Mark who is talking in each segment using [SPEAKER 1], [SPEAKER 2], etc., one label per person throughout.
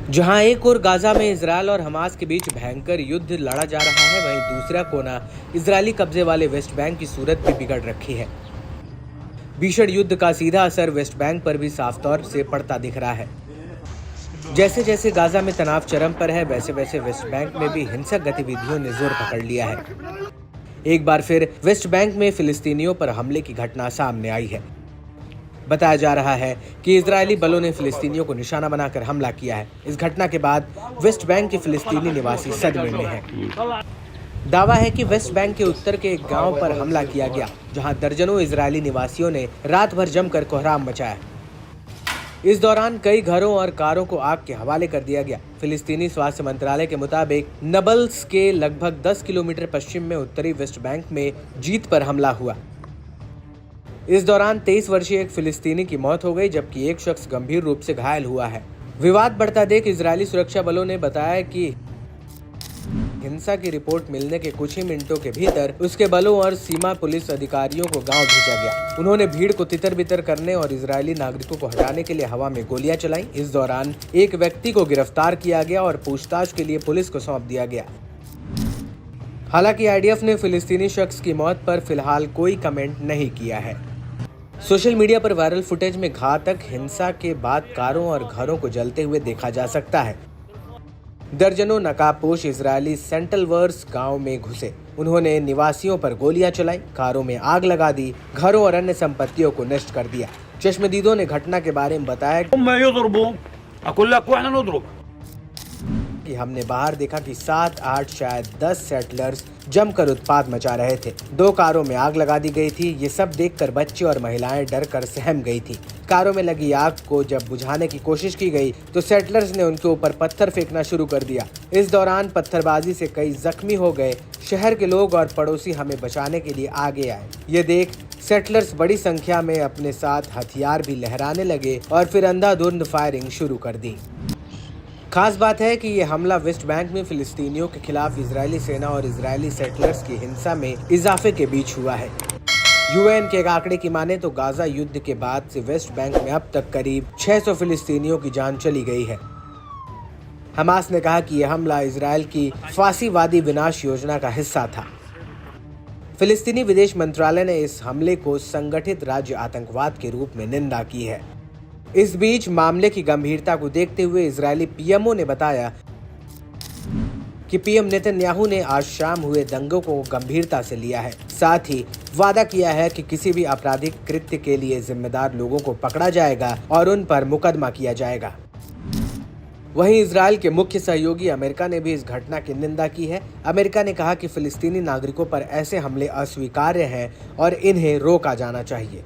[SPEAKER 1] जहां एक ओर गाजा में इजरायल और हमास के बीच भयंकर युद्ध लड़ा जा रहा है, वहीं दूसरा कोना इजरायली कब्जे वाले वेस्ट बैंक की सूरत भी बिगड़ रखी है। भीषण युद्ध का सीधा असर वेस्ट बैंक पर भी साफ तौर से पड़ता दिख रहा है। जैसे जैसे गाजा में तनाव चरम पर है, वैसे वैसे वेस्ट बैंक में भी हिंसक गतिविधियों ने जोर पकड़ लिया है। एक बार फिर वेस्ट बैंक में फिलिस्तीनियों पर हमले की घटना सामने आई है। बताया जा रहा है कि इजरायली बलों ने फिलिस्तीनियों को निशाना बनाकर हमला किया है। इस घटना के बाद वेस्ट बैंक के फिलिस्तीनी निवासी सदमे में हैं। दावा है कि वेस्ट बैंक के उत्तर के एक गांव पर हमला किया गया, जहां दर्जनों इजरायली निवासियों ने रात भर जमकर कोहराम मचाया। इस दौरान कई घरों और कारों को आग के हवाले कर दिया गया। फिलिस्तीनी स्वास्थ्य मंत्रालय के मुताबिक नबल्स के लगभग 10 किलोमीटर पश्चिम में उत्तरी वेस्ट बैंक में जीत पर हमला हुआ। इस दौरान 23 वर्षीय एक फिलिस्तीनी की मौत हो गई, जबकि एक शख्स गंभीर रूप से घायल हुआ है। विवाद बढ़ता देख इजरायली सुरक्षा बलों ने बताया कि हिंसा की रिपोर्ट मिलने के कुछ ही मिनटों के भीतर उसके बलों और सीमा पुलिस अधिकारियों को गांव भेजा गया। उन्होंने भीड़ को तितर बितर करने और इजरायली नागरिकों को हटाने के लिए हवा में गोलियां चलाई। इस दौरान एक व्यक्ति को गिरफ्तार किया गया और पूछताछ के लिए पुलिस को सौंप दिया गया। हालांकि आईडीएफ ने फिलिस्तीनी शख्स की मौत पर फिलहाल कोई कमेंट नहीं किया है। सोशल मीडिया पर वायरल फुटेज में घातक हिंसा के बाद कारों और घरों को जलते हुए देखा जा सकता है। दर्जनों नकाबपोश इजरायली सेंट्रल वर्स गांव में घुसे। उन्होंने निवासियों पर गोलियां चलाई, कारों में आग लगा दी, घरों और अन्य संपत्तियों को नष्ट कर दिया। चश्मदीदों ने घटना के बारे में बताया कि हमने बाहर देखा कि 7-8 शायद 10 सेटलर्स जमकर उत्पात मचा रहे थे। 2 कारों में आग लगा दी गई थी। ये सब देखकर बच्चे और महिलाएं डर कर सहम गई थी। कारों में लगी आग को जब बुझाने की कोशिश की गई तो सेटलर्स ने उनके ऊपर पत्थर फेंकना शुरू कर दिया। इस दौरान पत्थरबाजी से कई जख्मी हो गए। शहर के लोग और पड़ोसी हमें बचाने के लिए आगे आए। ये देख सेटलर्स बड़ी संख्या में अपने साथ हथियार भी लहराने लगे और फिर अंधाधुंध फायरिंग शुरू कर दी। खास बात है कि यह हमला वेस्ट बैंक में फिलिस्तीनियों के खिलाफ इजरायली सेना और इजरायली सेटलर्स की हिंसा में इजाफे के बीच हुआ है। यूएन के एक आंकड़े की माने तो गाजा युद्ध के बाद से वेस्ट बैंक में अब तक करीब 600 फिलिस्तीनियों की जान चली गई है। हमास ने कहा कि यह हमला इजरायल की फासीवादी विनाश योजना का हिस्सा था। फिलिस्तीनी विदेश मंत्रालय ने इस हमले को संगठित राज्य आतंकवाद के रूप में निंदा की है। इस बीच मामले की गंभीरता को देखते हुए इजरायली पीएमओ ने बताया कि पीएम नेतन्याहू ने आज शाम हुए दंगों को गंभीरता से लिया है। साथ ही वादा किया है कि किसी भी आपराधिक कृत्य के लिए जिम्मेदार लोगों को पकड़ा जाएगा और उन पर मुकदमा किया जाएगा। वहीं इजरायल के मुख्य सहयोगी अमेरिका ने भी इस घटना की निंदा की है। अमेरिका ने कहा कि फिलिस्तीनी नागरिकों पर ऐसे हमले अस्वीकार्य हैं और इन्हें रोका जाना चाहिए।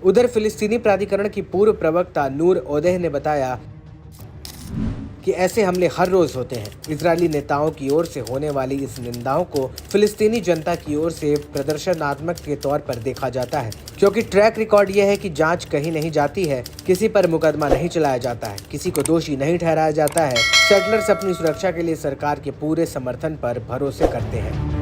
[SPEAKER 1] उधर फिलिस्तीनी प्राधिकरण की पूर्व प्रवक्ता नूर ओदेह ने बताया कि ऐसे हमले हर रोज होते हैं। इजरायली नेताओं की ओर से होने वाली इस निंदाओं को फिलिस्तीनी जनता की ओर से प्रदर्शनात्मक के तौर पर देखा जाता है, क्योंकि ट्रैक रिकॉर्ड यह है कि जांच कहीं नहीं जाती है, किसी पर मुकदमा नहीं चलाया जाता है, किसी को दोषी नहीं ठहराया जाता है। सेटलर्स अपनी सुरक्षा के लिए सरकार के पूरे समर्थन पर भरोसे करते हैं।